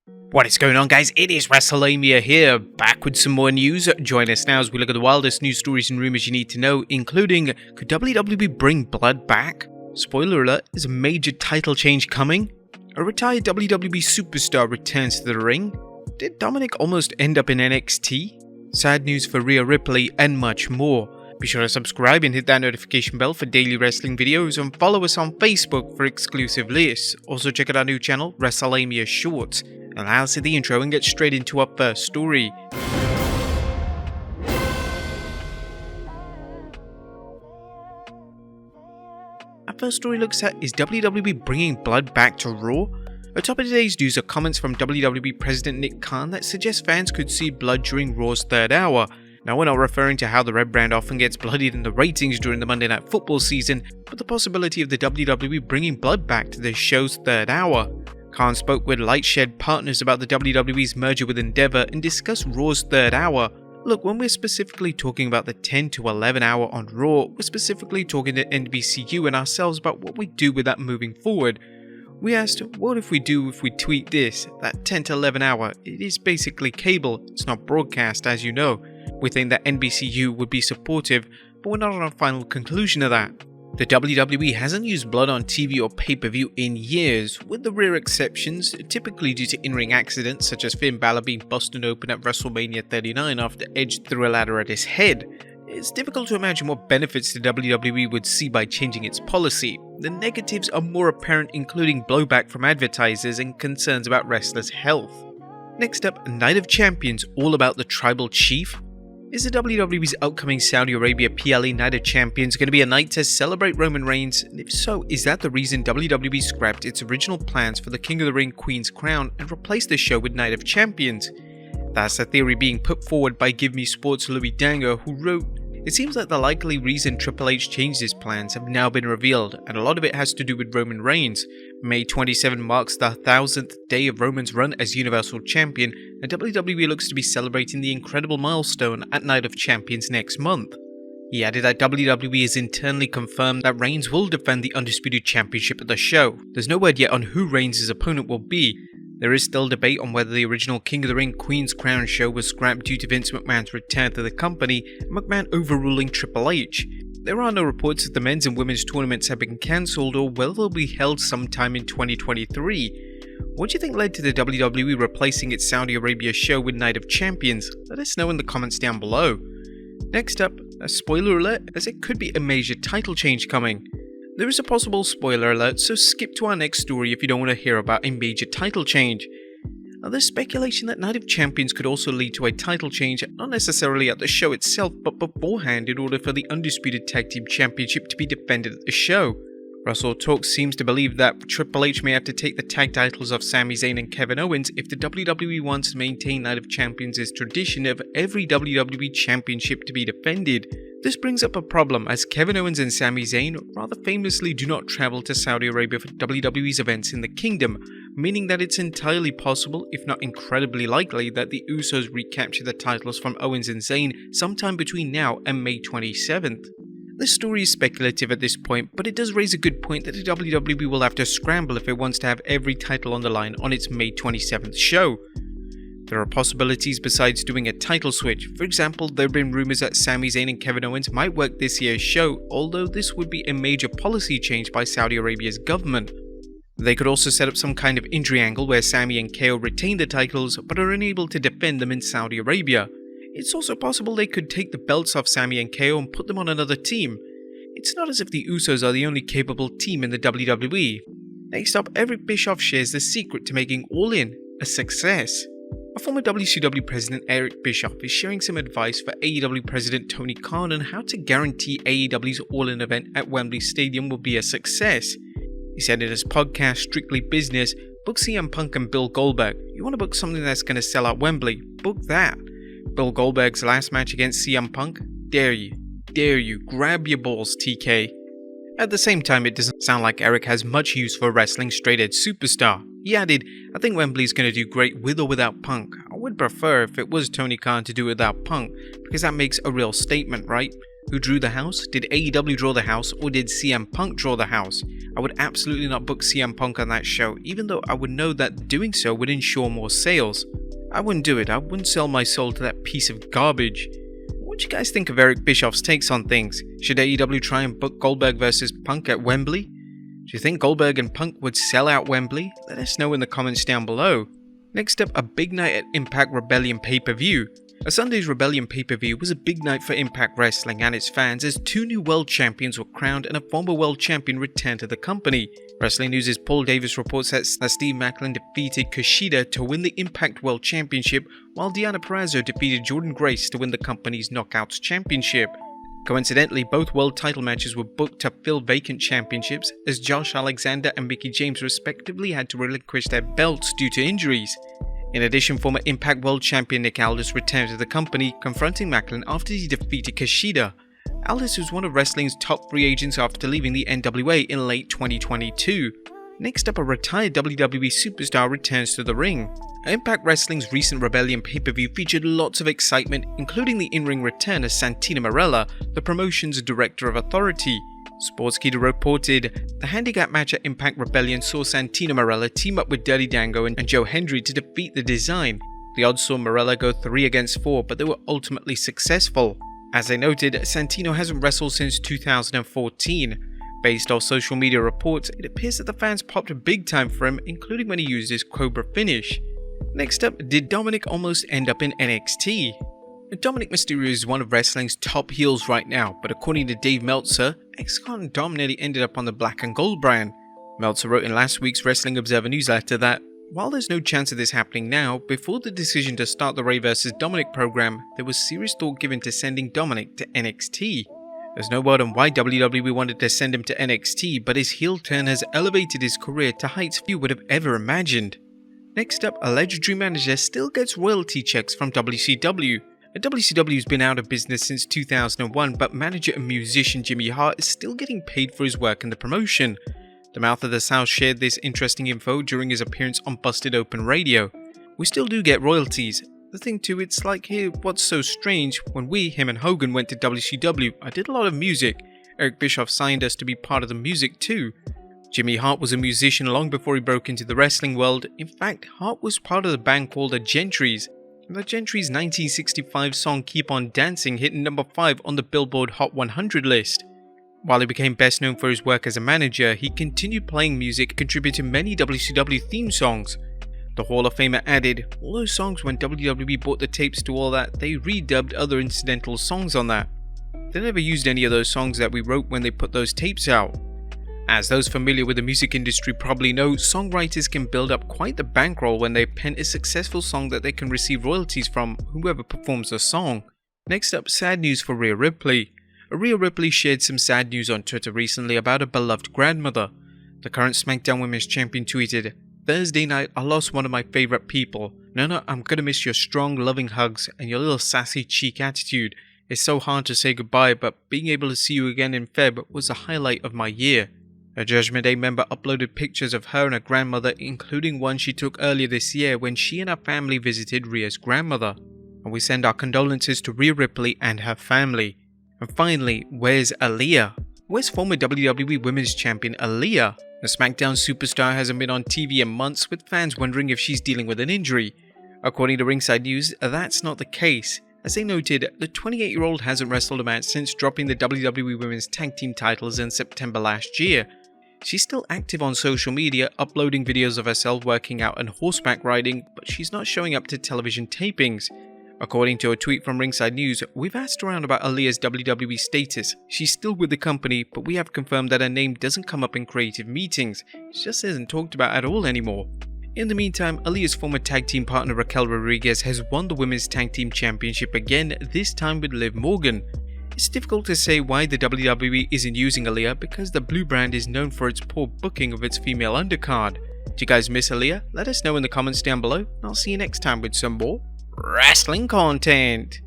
What is going on, guys? It is Wrestlelamia here, back with some more news. Join us now as we look at the wildest news stories and rumors you need to know, including, could WWE bring blood back? Spoiler alert, is a major title change coming? A retired WWE superstar returns to the ring? Did Dominik almost end up in NXT? Sad news for Rhea Ripley, and much more. Be sure to subscribe and hit that notification bell for daily wrestling videos, and follow us on Facebook for exclusive lists. Also check out our new channel, Wrestlelamia Shorts. And I'll see the intro and get straight into our first story. Our first story looks at, is WWE bringing blood back to Raw? Atop of today's news are comments from WWE President Nick Khan that suggest fans could see blood during Raw's third hour. Now, we're not referring to how the red brand often gets bloodied in the ratings during the Monday Night Football season, but the possibility of the WWE bringing blood back to the show's third hour. Khan spoke with Lightshed Partners about the WWE's merger with Endeavor and discussed Raw's third hour. Look, when we're specifically talking about the 10 to 11 hour on Raw, we're specifically talking to NBCU and ourselves about what we do with that moving forward. We asked, what if we do if we tweet this? That 10 to 11 hour, it is basically cable, it's not broadcast, as you know. We think that NBCU would be supportive, but we're not on a final conclusion of that. The WWE hasn't used blood on TV or pay-per-view in years, with the rare exceptions, typically due to in-ring accidents such as Finn Balor being busted open at Wrestlemania 39 after Edge threw a ladder at his head. It's difficult to imagine what benefits the WWE would see by changing its policy. The negatives are more apparent, including blowback from advertisers and concerns about wrestlers' health. Next up, Night of Champions, all about the tribal chief? Is the WWE's upcoming Saudi Arabia PLE Night of Champions going to be a night to celebrate Roman Reigns? And if so, is that the reason WWE scrapped its original plans for the King of the Ring Queen's Crown and replaced the show with Night of Champions? That's a theory being put forward by Give Me Sports' Louis Danger, who wrote, "It seems like the likely reason Triple H changed his plans have now been revealed, and a lot of it has to do with Roman Reigns. May 27 marks the 1000th day of Roman's run as Universal Champion, and WWE looks to be celebrating the incredible milestone at Night of Champions next month." He added that WWE has internally confirmed that Reigns will defend the Undisputed Championship at the show. There's no word yet on who Reigns' opponent will be. There is still debate on whether the original King of the Ring Queen's Crown show was scrapped due to Vince McMahon's return to the company and McMahon overruling Triple H. There are no reports that the men's and women's tournaments have been cancelled or whether they'll be held sometime in 2023. What do you think led to the WWE replacing its Saudi Arabia show with Night of Champions? Let us know in the comments down below. Next up, a spoiler alert, as it could be a major title change coming. There is a possible spoiler alert, so skip to our next story if you don't want to hear about a major title change. Now, there's speculation that Night of Champions could also lead to a title change, not necessarily at the show itself, but beforehand in order for the Undisputed Tag Team Championship to be defended at the show. Wrestle Talk seems to believe that Triple H may have to take the tag titles off Sami Zayn and Kevin Owens if the WWE wants to maintain Night of Champions' tradition of every WWE Championship to be defended. This brings up a problem, as Kevin Owens and Sami Zayn rather famously do not travel to Saudi Arabia for WWE's events in the Kingdom, meaning that it's entirely possible, if not incredibly likely, that the Usos recapture the titles from Owens and Zayn sometime between now and May 27th. This story is speculative at this point, but it does raise a good point that the WWE will have to scramble if it wants to have every title on the line on its May 27th show. There are possibilities besides doing a title switch. For example, there have been rumors that Sami Zayn and Kevin Owens might work this year's show, although this would be a major policy change by Saudi Arabia's government. They could also set up some kind of injury angle where Sami and KO retain the titles but are unable to defend them in Saudi Arabia. It's also possible they could take the belts off Sami and KO and put them on another team. It's not as if the Usos are the only capable team in the WWE. Next up, Eric Bischoff shares the secret to making All In a success. A former WCW president, Eric Bischoff, is sharing some advice for AEW president Tony Khan on how to guarantee AEW's All-In event at Wembley Stadium will be a success. He said in his podcast, Strictly Business, book CM Punk and Bill Goldberg. You want to book something that's going to sell out Wembley? Book that. Bill Goldberg's last match against CM Punk? Dare you, grab your balls, TK. At the same time, it doesn't sound like Eric has much use for a wrestling straight-edge superstar. He added, I think Wembley's going to do great with or without Punk. I would prefer if it was Tony Khan to do it without Punk, because that makes a real statement, right? Who drew the house? Did AEW draw the house, or did CM Punk draw the house? I would absolutely not book CM Punk on that show, even though I would know that doing so would ensure more sales. I wouldn't do it. I wouldn't sell my soul to that piece of garbage. What do you guys think of Eric Bischoff's takes on things? Should AEW try and book Goldberg vs Punk at Wembley? Do you think Goldberg and Punk would sell out Wembley? Let us know in the comments down below. Next up, a big night at Impact Rebellion pay-per-view. A Sunday's Rebellion pay-per-view was a big night for Impact Wrestling and its fans as 2 new world champions were crowned and a former world champion returned to the company. Wrestling News' Paul Davis reports that Steve Maclin defeated Kushida to win the Impact World Championship, while Deonna Purrazzo defeated Jordynne Grace to win the company's Knockouts Championship. Coincidentally, both world title matches were booked to fill vacant championships, as Josh Alexander and Mickie James respectively had to relinquish their belts due to injuries. In addition, former Impact World Champion Nick Aldis returned to the company, confronting Maclin after he defeated Kushida. Aldis was one of wrestling's top free agents after leaving the NWA in late 2022. Next up, a retired WWE superstar returns to the ring. Impact Wrestling's recent Rebellion pay-per-view featured lots of excitement, including the in-ring return of Santina Marella, the promotion's Director of Authority. Sportskeeda reported, the handicap match at Impact Rebellion saw Santina Marella team up with Dirty Dango and Joe Hendry to defeat the Design. The odds saw Marella go 3 against 4, but they were ultimately successful. As they noted, Santino hasn't wrestled since 2014. Based off social media reports, it appears that the fans popped big time for him, including when he used his Cobra finish. Next up, did Dominik almost end up in NXT? Dominik Mysterio is one of wrestling's top heels right now, but according to Dave Meltzer, ex-Con Dom nearly ended up on the Black and Gold brand. Meltzer wrote in last week's Wrestling Observer newsletter that, while there's no chance of this happening now, before the decision to start the Rey vs Dominik program, there was serious thought given to sending Dominik to NXT. There's no word on why WWE wanted to send him to NXT, but his heel turn has elevated his career to heights few would have ever imagined. Next up, a legendary manager still gets royalty checks from WCW. WCW has been out of business since 2001, but manager and musician Jimmy Hart is still getting paid for his work in the promotion. The Mouth of the South shared this interesting info during his appearance on Busted Open Radio. We still do get royalties. The thing too, it's like here, what's so strange, when him and Hogan went to WCW, I did a lot of music. Eric Bischoff signed us to be part of the music too. Jimmy Hart was a musician long before he broke into the wrestling world. In fact, Hart was part of the band called the Gentrys. The Gentrys' 1965 song Keep On Dancing hit number 5 on the Billboard Hot 100 list. While he became best known for his work as a manager, he continued playing music and contributed to many WCW theme songs. The Hall of Famer added, all those songs when WWE bought the tapes to all that, they redubbed other incidental songs on that. They never used any of those songs that we wrote when they put those tapes out. As those familiar with the music industry probably know, songwriters can build up quite the bankroll when they pen a successful song that they can receive royalties from whoever performs the song. Next up, sad news for Rhea Ripley. Rhea Ripley shared some sad news on Twitter recently about her beloved grandmother. The current SmackDown Women's Champion tweeted, Thursday night I lost one of my favorite people. Nona, I'm gonna miss your strong, loving hugs and your little sassy cheek attitude. It's so hard to say goodbye, but being able to see you again in Feb was the highlight of my year. A Judgment Day member uploaded pictures of her and her grandmother, including one she took earlier this year when she and her family visited Rhea's grandmother. And we send our condolences to Rhea Ripley and her family. And finally, where's Aliyah? Where's former WWE Women's Champion Aliyah? The SmackDown superstar hasn't been on TV in months, with fans wondering if she's dealing with an injury. According to Ringside News, that's not the case. As they noted, the 28-year-old hasn't wrestled a match since dropping the WWE Women's Tag Team titles in September last year. She's still active on social media, uploading videos of herself working out and horseback riding, but she's not showing up to television tapings. According to a tweet from Ringside News, we've asked around about Aliyah's WWE status. She's still with the company, but we have confirmed that her name doesn't come up in creative meetings. It just isn't talked about at all anymore. In the meantime, Aliyah's former tag team partner Raquel Rodriguez has won the Women's Tag Team Championship again, this time with Liv Morgan. It's difficult to say why the WWE isn't using Aliyah because the blue brand is known for its poor booking of its female undercard. Do you guys miss Aliyah? Let us know in the comments down below, and I'll see you next time with some more wrestling content.